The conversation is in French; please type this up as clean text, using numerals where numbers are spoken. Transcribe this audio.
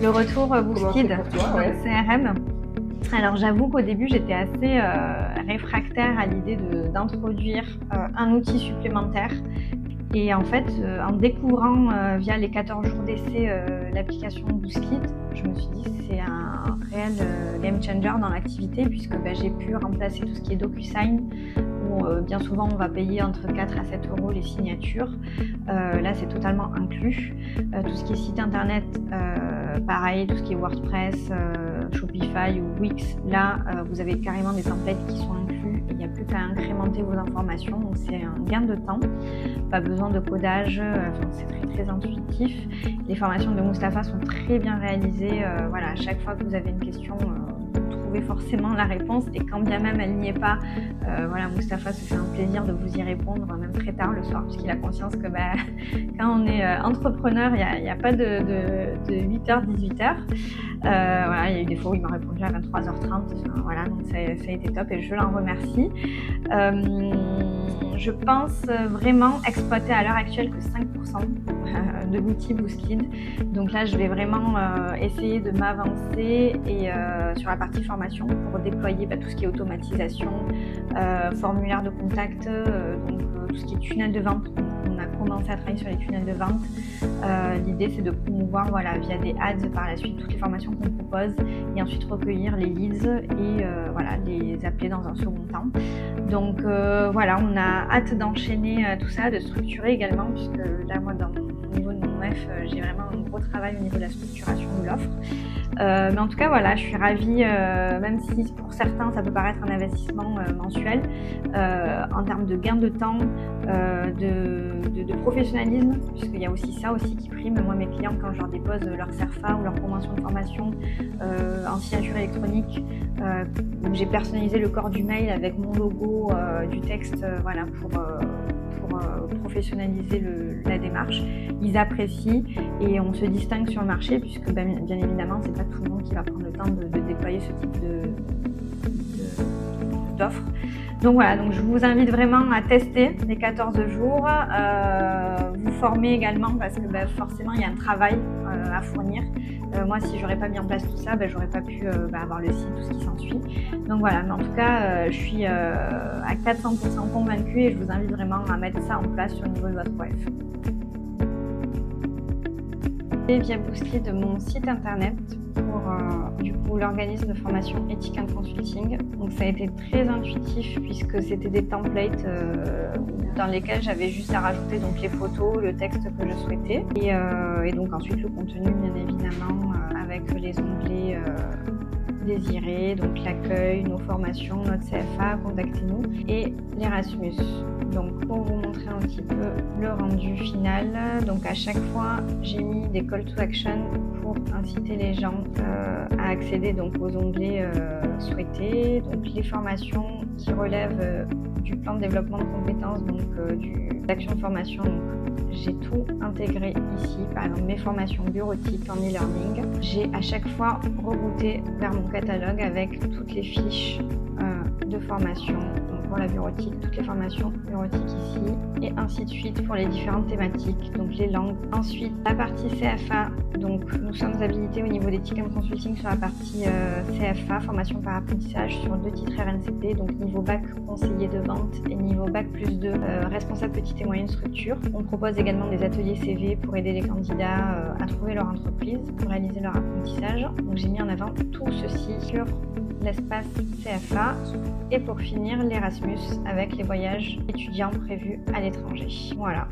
Le retour Boosted pour toi, dans ouais. le CRM. Alors j'avoue qu'au début j'étais assez réfractaire à l'idée d'introduire un outil supplémentaire. Et en fait, en découvrant via les 14 jours d'essai l'application Boosted, je me suis dit que c'est un réel game changer dans l'activité puisque j'ai pu remplacer tout ce qui est DocuSign où bien souvent on va payer entre 4 à 7 euros les signatures. Là c'est totalement inclus. Tout ce qui est site internet, pareil, tout ce qui est WordPress, Shopify ou Wix, là vous avez carrément des templates qui sont inclus et il n'y a plus qu'à incrémenter vos informations, donc c'est un gain de temps, pas besoin de codage, c'est très intuitif. Les formations de Mustapha sont très bien réalisées, voilà, à chaque fois que vous avez une question, vous trouvez forcément la réponse et quand bien même elle n'y est pas, voilà, Mustapha se fait un plaisir de vous y répondre, même très tard le soir, puisqu'il a conscience que quand on est entrepreneur, il n'y a pas de 8h, 18h. Voilà, il y a eu des fois où il m'a répondu à 23h30, voilà, donc ça a été top et je l'en remercie. Je pense vraiment exploiter à l'heure actuelle que 5% de l'outil Boosted. Donc là, je vais vraiment essayer de m'avancer et sur la partie formation pour déployer tout ce qui est automatisation, formulaire de contact, donc tout ce qui est tunnel de vente. On a commencé à travailler sur les tunnels de vente. L'idée, c'est de promouvoir via des ads par la suite toutes les formations qu'on propose et ensuite recueillir les leads et les appeler dans un second temps. Donc voilà, on a hâte d'enchaîner tout ça, de structurer également, puisque là, moi, au niveau de mon F, j'ai vraiment un gros travail au niveau de la structuration de l'offre. Mais en tout cas, voilà, je suis ravie, même si pour certains, ça peut paraître un investissement mensuel, en termes de gain de temps, de professionnalisme, puisqu'il y a aussi ça aussi qui prime. Moi, mes clients, quand je leur dépose leur CERFA ou leur convention de formation en signature électronique, où j'ai personnalisé le corps du mail avec mon logo, du texte, voilà, pour professionnaliser la démarche, ils apprécient et on se distingue sur le marché puisque bien évidemment c'est pas tout le monde qui va prendre le temps de déployer ce type d'offre. Donc voilà, donc je vous invite vraiment à tester les 14 jours, vous former également parce que forcément il y a un travail à fournir. Moi, si j'aurais pas mis en place tout ça, j'aurais pas pu avoir le site, tout ce qui s'ensuit. Donc voilà, mais en tout cas, je suis à 400% convaincue et je vous invite vraiment à mettre ça en place sur le niveau de votre OF. Et via Boosted de mon site internet pour l'organisme de formation Ethic & Consulting. Donc ça a été très intuitif puisque c'était des templates dans lesquels j'avais juste à rajouter donc les photos, le texte que je souhaitais et donc ensuite le contenu bien évidemment avec les onglets désirés, donc l'accueil, nos formations, notre CFA, contactez-nous et l'Erasmus. Donc pour vous montrer un petit peu le rendu final, donc à chaque fois j'ai mis des call to action pour inciter les gens à accéder donc aux onglets souhaités, donc les formations qui relèvent du plan de développement de compétences, donc d'action de formation. J'ai tout intégré ici, par exemple mes formations bureautiques en e-learning. J'ai à chaque fois rebooté vers mon catalogue avec toutes les fiches de formation. Donc pour la bureautique, toutes les formations bureautiques ici et ainsi de suite pour les différentes thématiques, donc les langues. Ensuite, la partie CFA, donc nous sommes habilités au niveau d'Ethic & Consulting sur la partie CFA, formation par apprentissage sur 2 titres RNCP, donc niveau bac conseiller de vente et niveau bac plus 2 responsable petite et moyenne structure. On propose également des ateliers CV pour aider les candidats à trouver leur entreprise, pour réaliser leur apprentissage. Donc j'ai mis en avant tout ceci sur l'espace CFA et pour finir l'Erasmus avec les voyages étudiants prévus à l'étranger. Voilà.